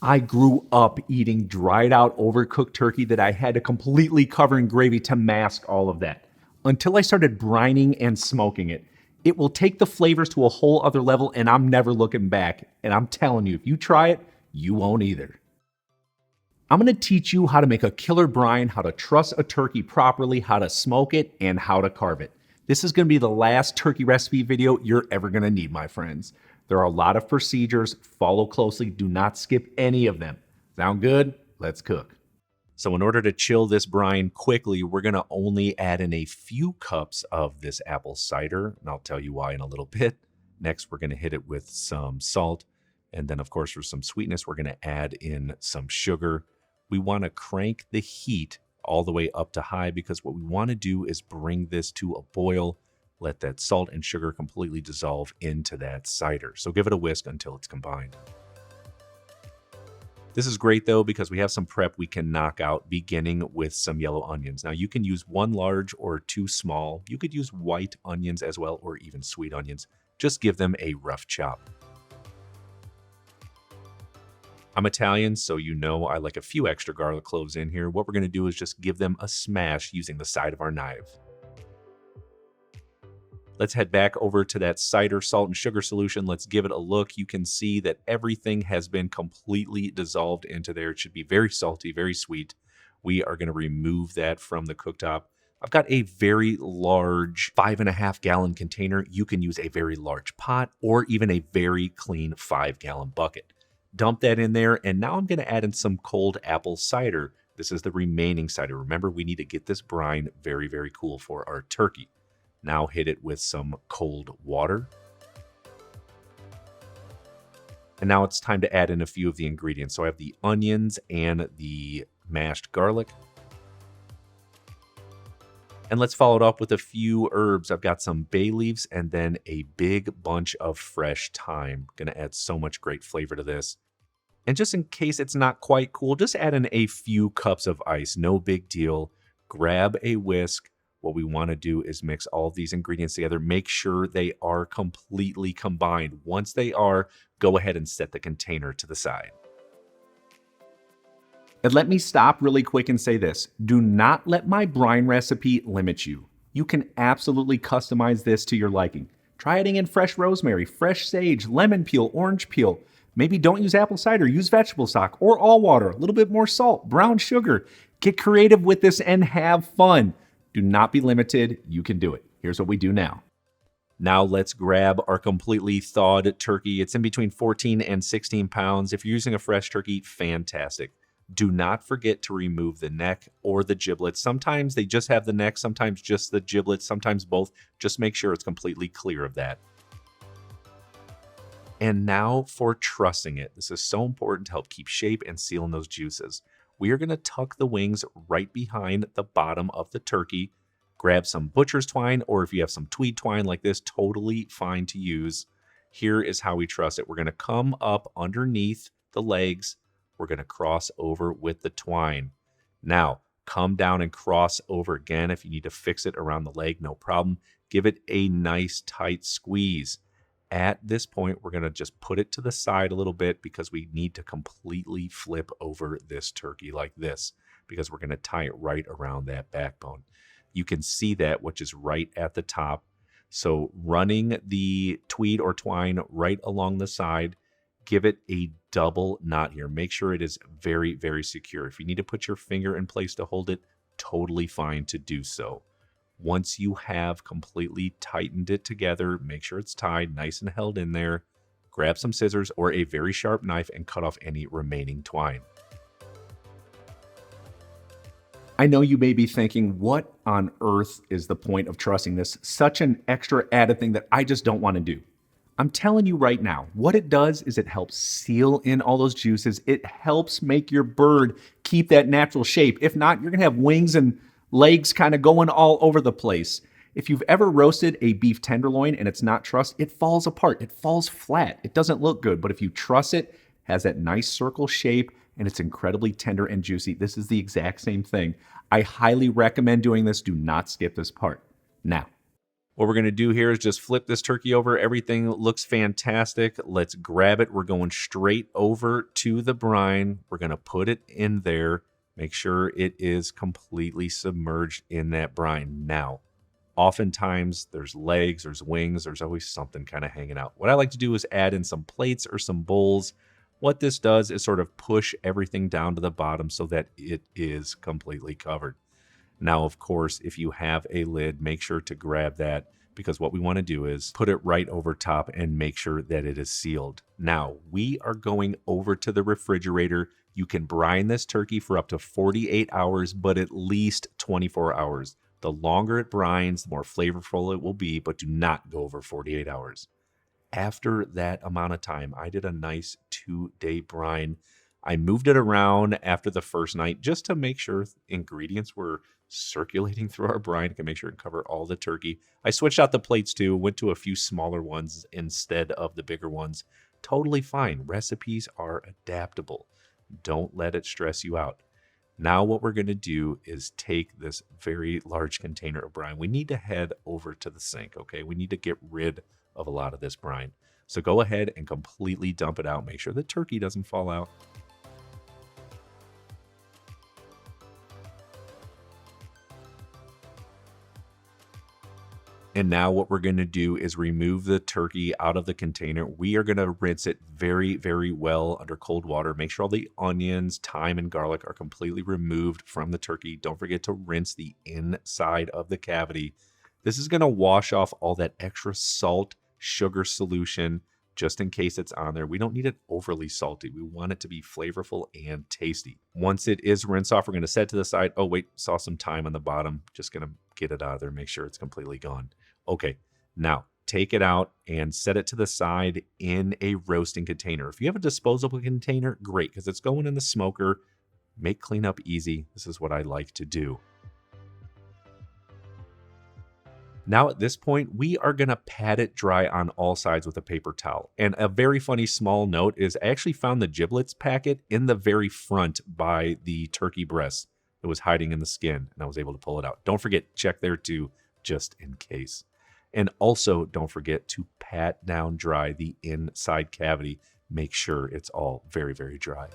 I grew up eating dried out, overcooked turkey that I had to completely cover in gravy to mask all of that. Until I started brining and smoking it. It will take the flavors to a whole other level, and I'm never looking back. And I'm telling you, if you try it, you won't either. I'm gonna teach you how to make a killer brine, how to truss a turkey properly, how to smoke it, and how to carve it. This is gonna be the last turkey recipe video you're ever gonna need, my friends. There are a lot of procedures. Follow closely. Do not skip any of them. Sound good? Let's cook. So in order to chill this brine quickly, we're gonna only add in a few cups of this apple cider, and I'll tell you why in a little bit. Next, we're gonna hit it with some salt. And then of course, for some sweetness, we're gonna add in some sugar. We wanna crank the heat all the way up to high because what we wanna do is bring this to a boil, let that salt and sugar completely dissolve into that cider. So give it a whisk until it's combined. This is great though because we have some prep we can knock out, beginning with some yellow onions. Now you can use one large or two small. You could use white onions as well, or even sweet onions. Just give them a rough chop. I'm Italian, so you know I like a few extra garlic cloves in here. What we're gonna do is just give them a smash using the side of our knife. Let's head back over to that cider, salt, and sugar solution. Let's give it a look. You can see that everything has been completely dissolved into there. It should be very salty, very sweet. We are gonna remove that from the cooktop. I've got a very large 5.5 gallon container. You can use a very large pot or even a very clean 5-gallon bucket. Dump that in there, and now I'm gonna add in some cold apple cider. This is the remaining cider. Remember, we need to get this brine very, very cool for our turkey. Now hit it with some cold water. And now it's time to add in a few of the ingredients. So I have the onions and the mashed garlic. And let's follow it up with a few herbs. I've got some bay leaves and then a big bunch of fresh thyme. Gonna add so much great flavor to this. And just in case it's not quite cool, just add in a few cups of ice. No big deal. Grab a whisk. What we want to do is mix all of these ingredients together. Make sure they are completely combined. Once they are, go ahead and set the container to the side. And let me stop really quick and say this. Do not let my brine recipe limit you. You can absolutely customize this to your liking. Try adding in fresh rosemary, fresh sage, lemon peel, orange peel. Maybe don't use apple cider, use vegetable stock or all water, a little bit more salt, brown sugar. Get creative with this and have fun. Do not be limited. You can do it. Here's what we do now. Now let's grab our completely thawed turkey. It's in between 14 and 16 pounds. If you're using a fresh turkey, fantastic. Do not forget to remove the neck or the giblets. Sometimes they just have the neck, sometimes just the giblets, sometimes both. Just make sure it's completely clear of that. And now for trussing it. This is so important to help keep shape and seal in those juices. We are going to tuck the wings right behind the bottom of the turkey. Grab some butcher's twine, or if you have some tweed twine like this, totally fine to use. Here is how we truss it. We're going to come up underneath the legs. We're going to cross over with the twine. Now, come down and cross over again. If you need to fix it around the leg, no problem. Give it a nice tight squeeze. At this point, we're going to just put it to the side a little bit because we need to completely flip over this turkey like this because we're going to tie it right around that backbone. You can see that, which is right at the top. So running the tweed or twine right along the side, give it a double knot here. Make sure it is very, very secure. If you need to put your finger in place to hold it, totally fine to do so. Once you have completely tightened it together, make sure it's tied nice and held in there. Grab some scissors or a very sharp knife and cut off any remaining twine. I know you may be thinking, what on earth is the point of trussing this? Such an extra added thing that I just don't want to do. I'm telling you right now, what it does is it helps seal in all those juices. It helps make your bird keep that natural shape. If not, you're going to have wings and legs kind of going all over the place. If you've ever roasted a beef tenderloin and it's not trussed, it falls apart. It falls flat. It doesn't look good. But if you truss it, it has that nice circle shape and it's incredibly tender and juicy. This is the exact same thing. I highly recommend doing this. Do not skip this part. Now, What we're going to do here is just flip this turkey over. Everything looks fantastic. Let's grab it. We're going straight over to the brine. We're going to put it in there. Make sure it is completely submerged in that brine. Now, oftentimes there's legs, there's wings, there's always something kind of hanging out. What I like to do is add in some plates or some bowls. What this does is sort of push everything down to the bottom so that it is completely covered. Now, of course, if you have a lid, make sure to grab that, because what we want to do is put it right over top and make sure that it is sealed. Now, we are going over to the refrigerator. You can brine this turkey for up to 48 hours, but at least 24 hours. The longer it brines, the more flavorful it will be, but do not go over 48 hours. After that amount of time, I did a nice 2-day brine. I moved it around after the first night just to make sure ingredients were circulating through our brine. I can make sure and cover all the turkey. I switched out the plates too, went to a few smaller ones instead of the bigger ones. Totally fine. Recipes are adaptable. Don't let it stress you out. Now what we're going to do is take this very large container of brine. We need to head over to the sink, okay? We need to get rid of a lot of this brine. So go ahead and completely dump it out. Make sure the turkey doesn't fall out. And now what we're going to do is remove the turkey out of the container. We are going to rinse it very, very well under cold water. Make sure all the onions, thyme, and garlic are completely removed from the turkey. Don't forget to rinse the inside of the cavity. This is going to wash off all that extra salt, sugar solution, just in case it's on there. We don't need it overly salty. We want it to be flavorful and tasty. Once it is rinsed off, we're going to set it to the side. Oh, wait, saw some thyme on the bottom. Just going to get it out of there, make sure it's completely gone. Okay, now take it out and set it to the side in a roasting container. If you have a disposable container, great, because it's going in the smoker. Make cleanup easy. This is what I like to do. Now at this point, we are going to pat it dry on all sides with a paper towel. And a very funny small note is I actually found the giblets packet in the very front by the turkey breast that was hiding in the skin, and I was able to pull it out. Don't forget, check there too, just in case. And also don't forget to pat down dry the inside cavity. Make sure it's all very, very dry.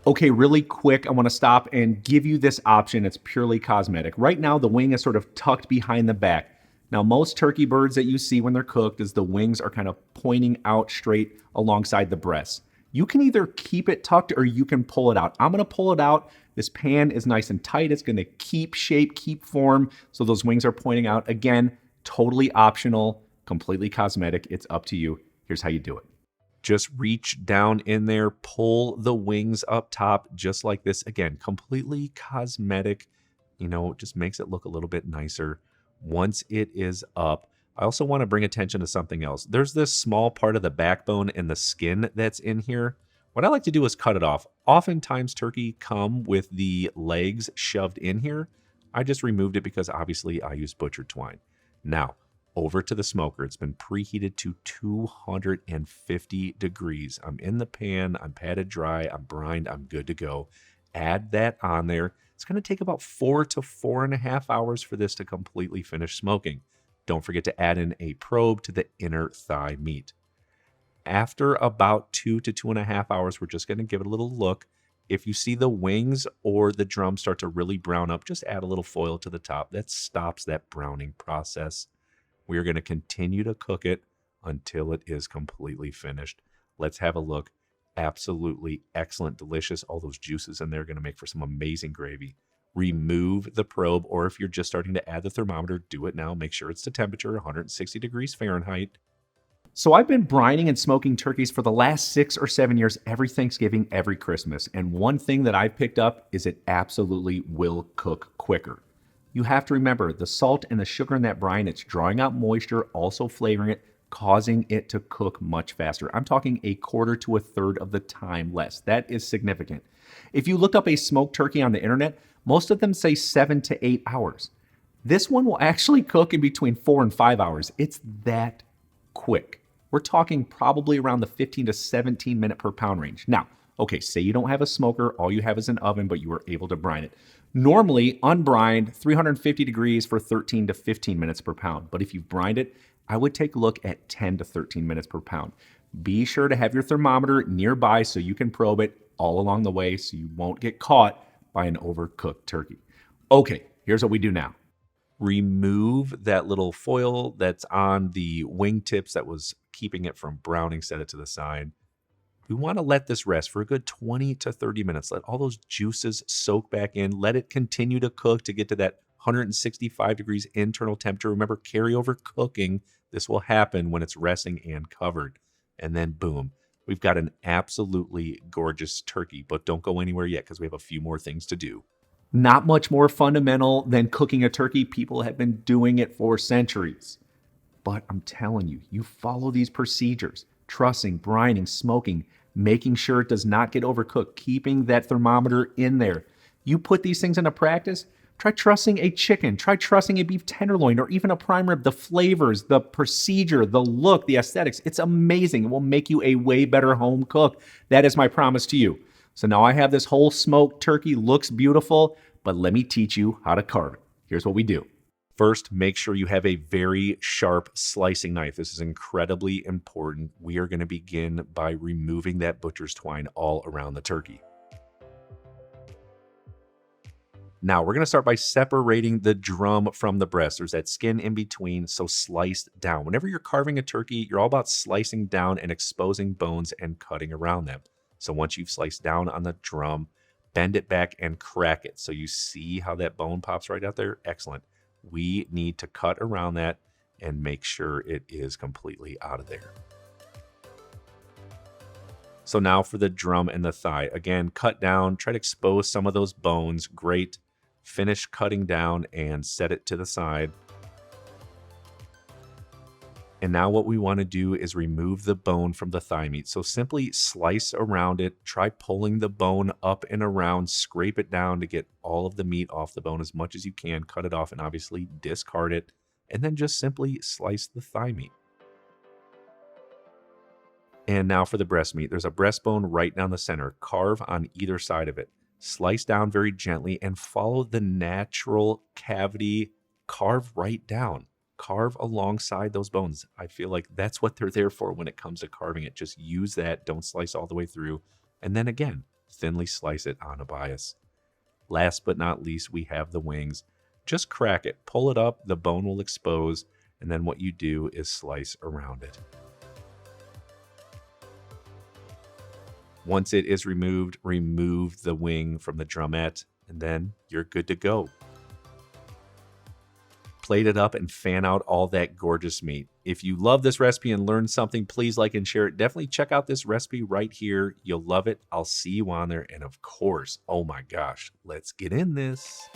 Okay, really quick, I want to stop and give you this option. It's purely cosmetic. Right now, the wing is sort of tucked behind the back. Now, most turkey birds that you see when they're cooked is the wings are kind of pointing out straight alongside the breast. You can either keep it tucked or you can pull it out. I'm going to pull it out. This pan is nice and tight. It's going to keep shape, keep form, so those wings are pointing out. Again, totally optional, completely cosmetic. It's up to you. Here's how you do it. Just reach down in there, pull the wings up top, just like this. Again, completely cosmetic. You know, it just makes it look a little bit nicer. Once it is up, I also want to bring attention to something else. There's this small part of the backbone and the skin that's in here. What I like to do is cut it off. Oftentimes turkey come with the legs shoved in here. I just removed it because obviously I use butcher twine. Now, over to the smoker. It's been preheated to 250 degrees. I'm in the pan, I'm patted dry, I'm brined, I'm good to go. Add that on there. It's going to take about 4 to 4.5 hours for this to completely finish smoking. Don't forget to add in a probe to the inner thigh meat. After about 2 to 2.5 hours, we're just going to give it a little look. If you see the wings or the drum start to really brown up, just add a little foil to the top. That stops that browning process. We are going to continue to cook it until it is completely finished. Let's have a look. Absolutely excellent, delicious. All those juices in there are going to make for some amazing gravy. Remove the probe, or if you're just starting to add the thermometer, do it now. Make sure it's to temperature, 160 degrees Fahrenheit. So I've been brining and smoking turkeys for the last 6 or 7 years, every Thanksgiving, every Christmas. And one thing that I've picked up is it absolutely will cook quicker. You have to remember the salt and the sugar in that brine, it's drawing out moisture, also flavoring it, causing it to cook much faster. I'm talking 1/4 to 1/3 of the time less. That is significant. If you look up a smoked turkey on the internet, most of them say 7 to 8 hours. This one will actually cook in between 4 and 5 hours. It's that quick. We're talking probably around the 15 to 17 minute per pound range. Now, okay, say you don't have a smoker, all you have is an oven, but you were able to brine it. Normally, unbrined, 350 degrees for 13 to 15 minutes per pound. But if you've brined it, I would take a look at 10 to 13 minutes per pound. Be sure to have your thermometer nearby so you can probe it all along the way so you won't get caught by an overcooked turkey. Okay, here's what we do now. Remove that little foil that's on the wing tips that was keeping it from browning, set it to the side. We want to let this rest for a good 20 to 30 minutes. Let all those juices soak back in. Let it continue to cook to get to that 165 degrees internal temperature. Remember, carryover cooking. This will happen when it's resting and covered. And then boom, we've got an absolutely gorgeous turkey. But don't go anywhere yet because we have a few more things to do. Not much more fundamental than cooking a turkey. People have been doing it for centuries. But I'm telling you, you follow these procedures, trussing, brining, smoking, making sure it does not get overcooked, keeping that thermometer in there. You put these things into practice, try trussing a chicken, try trussing a beef tenderloin, or even a prime rib. The flavors, the procedure, the look, the aesthetics, it's amazing. It will make you a way better home cook. That is my promise to you. So now I have this whole smoked turkey, looks beautiful, but let me teach you how to carve it. Here's what we do. First, make sure you have a very sharp slicing knife. This is incredibly important. We are going to begin by removing that butcher's twine all around the turkey. Now, we're going to start by separating the drum from the breast. There's that skin in between, so sliced down. Whenever you're carving a turkey, you're all about slicing down and exposing bones and cutting around them. So once you've sliced down on the drum, bend it back and crack it. So you see how that bone pops right out there? Excellent. We need to cut around that and make sure it is completely out of there. So now for the drum and the thigh. Again, cut down, try to expose some of those bones. Great. Finish cutting down and set it to the side. And now what we want to do is remove the bone from the thigh meat. So simply slice around it, try pulling the bone up and around, scrape it down to get all of the meat off the bone as much as you can, cut it off and obviously discard it, and then just simply slice the thigh meat. And now for the breast meat. There's a breastbone right down the center. Carve on either side of it. Slice down very gently and follow the natural cavity. Carve right down. Carve alongside those bones. I feel like that's what they're there for when it comes to carving it. Just use that. Don't slice all the way through. And then again, thinly slice it on a bias. Last but not least, we have the wings. Just crack it. Pull it up. The bone will expose. And then what you do is slice around it. Once it is removed, remove the wing from the drumette. And then you're good to go. Plate it up and fan out all that gorgeous meat. If you love this recipe and learned something, please like and share it. Definitely check out this recipe right here. You'll love it. I'll see you on there. And of course, oh my gosh, let's get in this.